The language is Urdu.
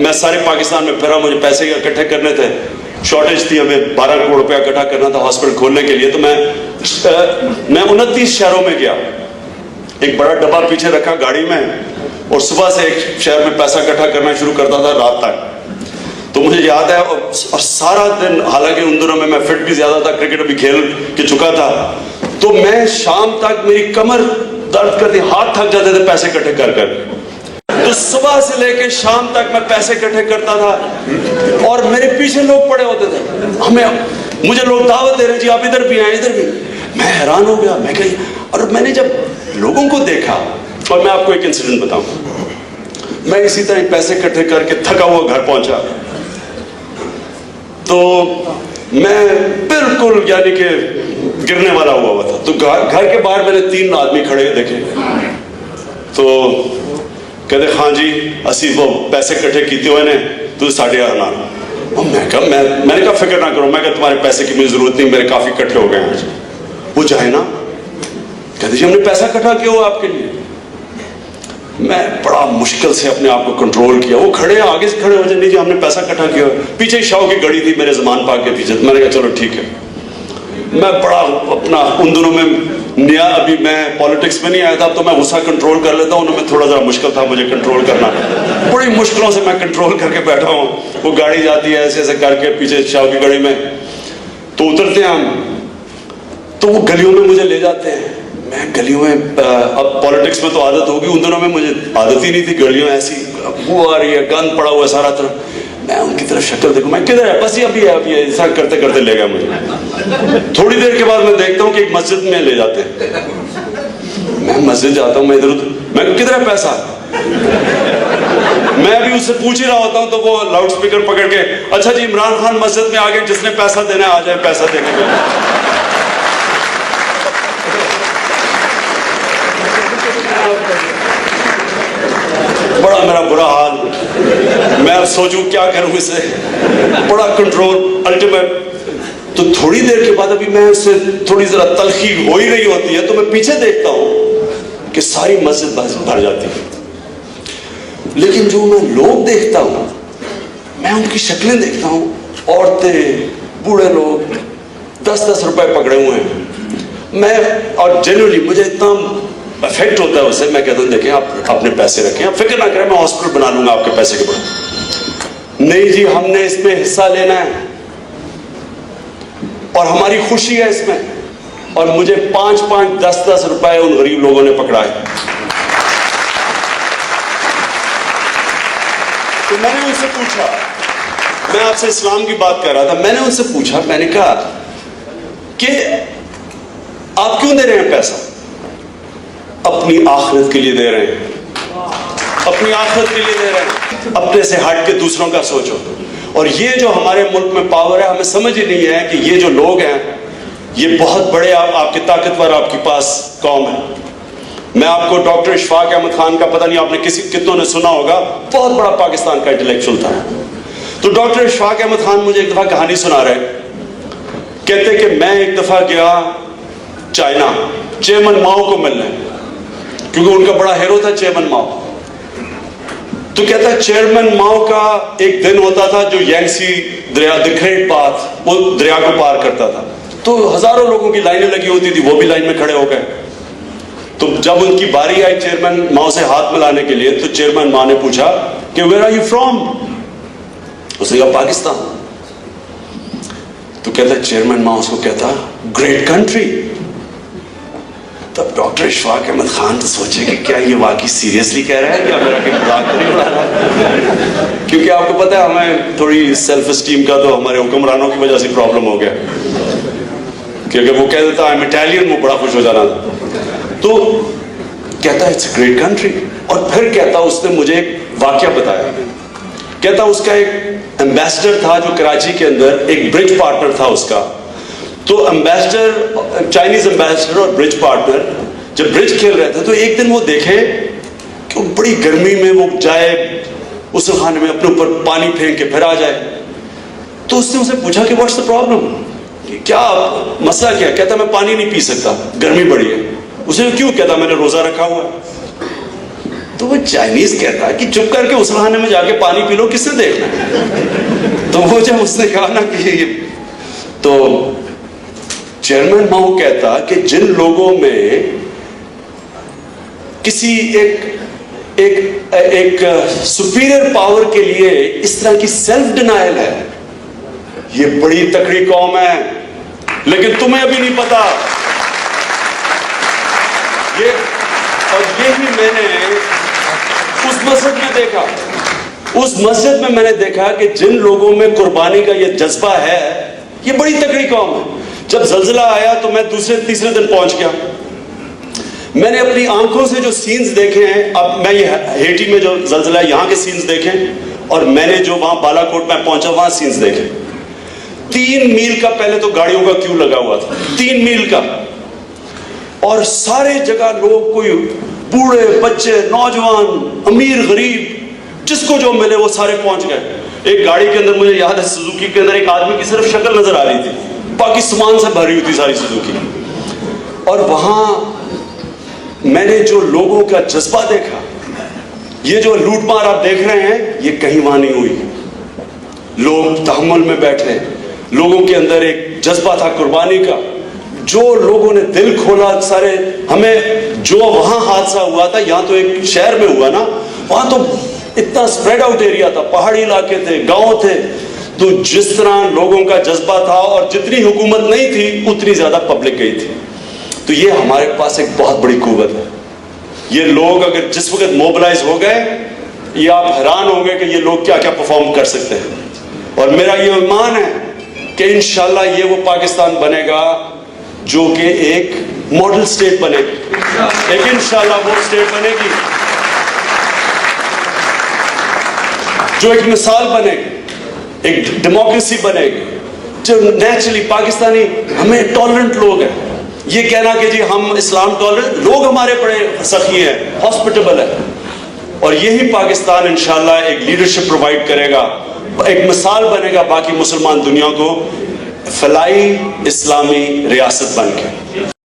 میں سارے پاکستان میں پھرا, مجھے پیسے اکٹھے کرنے تھے, شارٹیج تھی, ہمیں 12 کروڑ روپیہ اکٹھا کرنا تھا ہاسپٹل کھولنے کے لیے. تو میں 29 شہروں میں گیا, ایک بڑا ڈبہ پیچھے رکھا گاڑی میں, اور صبح سے ایک شہر میں پیسہ اکٹھا کرنا شروع کرتا تھا رات تک. تو مجھے یاد ہے, اور سارا دن, حالانکہ ان دنوں میں فٹ بھی زیادہ تھا, کرکٹ بھی کھیل کے چکا تھا, تو میں شام تک میری کمر درد کرتی, ہاتھ تھک جاتے تھے پیسے اکٹھے کر کر. تو صبح سے لے کے شام تک میں پیسے اکٹھے کرتا تھا, اور میرے پیچھے لوگ پڑے ہوتے تھے, مجھے لوگ دعوت دے رہے, جی آپ ادھر بھی آئیں, ادھر بھی. میں حیران ہو گیا, میں کہیں, اور میں نے جب لوگوں کو دیکھا, اور میں آپ کو ایک انسیڈنٹ بتاؤں, میں اسی طرح پیسے اکٹھے کر کے تھکا ہوا گھر پہنچا, تو میں بالکل یعنی کہ گرنے والا ہوا تھا. تو گھر کے باہر میں نے 3 آدمی کھڑے دیکھے, تو کہتے ہاں جی اسی وہ پیسے اکٹھے کیتے ہوئے نے, تو 8.5 آنا. میں نے کہا فکر نہ کرو, میں کہا تمہارے پیسے کی مجھے ضرورت نہیں, میرے کافی اکٹھے ہو گئے ہیں. وہ جائے نا, کہتے جی ہم نے پیسہ اکٹھا کیا ہوا آپ کے لیے. میں بڑا مشکل سے اپنے آپ کو کنٹرول کیا. وہ کھڑے آگے سے کھڑے ہو جائے, نہیں جی ہم نے پیسہ اکٹھا کیا. پیچھے شاہ کی گڑی تھی میرے زمان پاک کے پیچھے, میں نے کہا چلو ٹھیک ہے. میں بڑا اپنا, ان دنوں میں نیا, ابھی میں پالیٹکس میں نہیں آیا تھا, تو میں غصہ کنٹرول کر لیتا ہوں, ان میں تھوڑا ذرا مشکل تھا مجھے کنٹرول کرنا. بڑی مشکلوں سے میں کنٹرول کر کے بیٹھا ہوں. وہ گاڑی جاتی ہے ایسے ایسے کر کے پیچھے شاہ کی گڑی میں, تو اترتے ہیں ہم, تو وہ گلیوں میں مجھے لے جاتے ہیں. میں گلیوں میں, اب پالیٹکس میں تو عادت ہوگی, ان دنوں میں مجھے عادت ہی نہیں تھی. گلیوں ایسی بو آ رہی ہے, گند پڑا ہوا ہے سارا طرف. میں ان کی طرف شکل دیکھوں, میں کدھر ہے, بس یہ ابھی ہے, ابھی ایسا کرتے کرتے لے گیا مجھے. تھوڑی دیر کے بعد میں دیکھتا ہوں کہ ایک مسجد میں لے جاتے ہیں. میں مسجد جاتا ہوں, میں ادھر ادھر, میں کدھر ہے پیسہ. میں ابھی اس سے پوچھ ہی رہا ہوتا ہوں, تو وہ لاؤڈ اسپیکر پکڑ کے, اچھا جی عمران خان مسجد میں آ گئے, جس نے پیسہ دینا ہے آ جائے پیسہ دینے کے. بڑا میرا برا حال, میں اب سوچوں کیا کروں اس سے, بڑا کنٹرول الٹیمیٹ. تو تھوڑی دیر کے بعد, ابھی میں اس سے تھوڑی ذرا تلخی ہو ہی رہی ہوتی ہے, تو میں پیچھے دیکھتا ہوں کہ ساری مسجد بھر جاتی ہے. لیکن جو میں لوگ دیکھتا ہوں, میں ان کی شکلیں دیکھتا ہوں, عورتیں, بوڑھے لوگ 10-10 روپے پکڑے ہوئے ہیں. میں, اور جنرلی مجھے اتنا افیکٹ ہوتا ہے اس سے, میں کہتا ہوں دیکھیں آپ اپنے پیسے رکھیں, آپ فکر نہ کریں, میں ہاسپٹل بنا لوں گا آپ کے پیسے کے بعد. نہیں جی ہم نے اس میں حصہ لینا ہے, اور ہماری خوشی ہے اس میں. اور مجھے 5-5, 10-10 روپے ان غریب لوگوں نے پکڑا ہے. تو میں نے ان سے پوچھا, میں آپ سے اسلام کی بات کر رہا تھا, میں نے ان سے پوچھا, میں نے کہا کہ آپ کیوں دے رہے ہیں پیسہ. اپنی آخرت کے لیے دے رہے ہیں, اپنی آخرت کے لیے دے رہے ہیں, اپنے سے ہٹ کے دوسروں کا سوچو. اور یہ جو ہمارے ملک میں پاور ہے, ہمیں سمجھ ہی نہیں ہے کہ یہ جو لوگ ہیں یہ بہت بڑے, آپ کے طاقتور آپ کے پاس قوم ہے. میں آپ کو ڈاکٹر اشفاق احمد خان کا پتہ نہیں آپ نے کتنوں نے سنا ہوگا, بہت بڑا پاکستان کا انٹلیکچوئل تھا. تو ڈاکٹر اشفاق احمد خان مجھے ایک دفعہ کہانی سنا رہے, کہتے کہ میں ایک دفعہ گیا چائنا چیئرمین ماؤ کو ملنے, کیونکہ ان کا بڑا ہیرو تھا چیئرمین ماؤ. تو کہتا ہے چیئرمین ماؤ کا ایک دن ہوتا تھا جو یانگسی دریا, دی گریٹ پاتھ, وہ دریا کو پار کرتا تھا. تو ہزاروں لوگوں کی لائنیں لگی ہوتی تھی, وہ بھی لائن میں کھڑے ہو گئے. تو جب ان کی باری آئی چیئرمین ماؤ سے ہاتھ ملانے کے لیے, تو چیئرمین ماؤ نے پوچھا کہ ویئر آر یو فرام. اس نے کہا پاکستان. تو کہتا ہے چیئرمین ماؤ اس کو کہتا گریٹ کنٹری. تب ڈاکٹر اشفاق احمد خان تو سوچے کہ کیا یہ واقعی سیریسلی کہہ رہا ہے, کیا میرا کوئی مذاق تو نہیں اڑا رہا. کیونکہ آپ کو پتہ ہے ہمیں تھوڑی سیلف اسٹیم کا تو ہمارے حکمرانوں کی وجہ سے پرابلم ہو گیا, کیونکہ وہ کہہ دیتا I'm Italian, وہ بڑا خوش ہو جانا تھا. تو کہتا ہے اٹس اے گریٹ کنٹری. اور پھر کہتا اس نے مجھے ایک واقعہ بتایا, کہتا اس کا ایک ایمبیسڈر تھا جو کراچی کے اندر ایک برج پارٹنر تھا اس کا. تو ایمبیسڈر, چائنیز ایمبیسڈر اور برج پارٹنر جب برج کھیل رہے تھے, تو ایک دن وہ دیکھے کہ وہ بڑی گرمی میں وہ جائے اس خانے میں اپنے اوپر پانی پھینک کے پھر آ جائے. تو اس نے اسے پوچھا کہ واٹس دا پرابلم, کیا مسئلہ کیا. کہتا میں پانی نہیں پی سکتا, گرمی بڑی ہے. اس نے کیوں. کہتا میں نے روزہ رکھا ہوا ہے. تو وہ چائنیز کہتا ہے کہ چپ کر کے اس خانے میں جا کے پانی پی لو، کس نے دیکھنا ہے؟ تو وہ جب اس نے کہا نا کہ تو چیئرمین ماؤ کہتا کہ جن لوگوں میں کسی ایک سپیریئر پاور کے لیے اس طرح کی سیلف ڈینائل ہے، یہ بڑی تکڑی قوم ہے، لیکن تمہیں ابھی نہیں پتا اور یہی میں نے اس مسجد میں دیکھا، اس مسجد میں میں نے دیکھا کہ جن لوگوں میں قربانی کا یہ جذبہ ہے، یہ بڑی تکڑی قوم ہے۔ جب زلزلہ آیا تو میں دوسرے تیسرے دن پہنچ گیا، میں نے اپنی آنکھوں سے جو سینز دیکھے ہیں، اب میں یہ ہیٹی میں جو زلزلہ ہے یہاں کے سینز دیکھیں، اور میں نے جو وہاں بالا کوٹ میں پہنچا وہاں سینز دیکھے۔ 3 میل کا پہلے تو گاڑیوں کا کیوں لگا ہوا تھا، 3 میل کا، اور سارے جگہ لوگ، کوئی بوڑھے بچے نوجوان امیر غریب جس کو جو ملے وہ سارے پہنچ گئے۔ ایک گاڑی کے اندر مجھے یاد ہے سوزوکی کے اندر ایک آدمی کی صرف شکل نظر آ رہی تھی، باقی سامان سے بھری ہوئی تھی ساری سوزوکی، اور وہاں میں نے جو لوگوں کا جذبہ دیکھا، یہ جو لوٹ مار آپ دیکھ رہے ہیں یہ کہیں وہاں نہیں ہوئی۔ لوگ تحمل میں بیٹھے، لوگوں کے اندر ایک جذبہ تھا قربانی کا، جو لوگوں نے دل کھولا سارے۔ ہمیں جو وہاں حادثہ ہوا تھا، یہاں تو ایک شہر میں ہوا نا، وہاں تو اتنا سپریڈ آؤٹ ایریا تھا، پہاڑی علاقے تھے، گاؤں تھے، تو جس طرح لوگوں کا جذبہ تھا اور جتنی حکومت نہیں تھی اتنی زیادہ پبلک گئی تھی۔ تو یہ ہمارے پاس ایک بہت بڑی قوت ہے۔ یہ لوگ اگر جس وقت موبلائز ہو گئے، یہ آپ حیران ہوں گے کہ یہ لوگ کیا کیا پرفارم کر سکتے ہیں۔ اور میرا یہ ایمان ہے کہ انشاءاللہ یہ وہ پاکستان بنے گا جو کہ ایک ماڈل سٹیٹ بنے گی، ایک انشاءاللہ وہ سٹیٹ بنے گی جو ایک مثال بنے گی، ایک ڈیموکریسی بنے گی، جو نیچرلی پاکستانی ہمیں ٹالرنٹ لوگ ہیں۔ یہ کہنا کہ جی ہم اسلام ٹالرنٹ، لوگ ہمارے بڑے سخی ہیں، ہاسپٹیبل ہیں، اور یہی پاکستان انشاءاللہ ایک لیڈرشپ پرووائڈ کرے گا، ایک مثال بنے گا باقی مسلمان دنیا کو، فلاحی اسلامی ریاست بن کے۔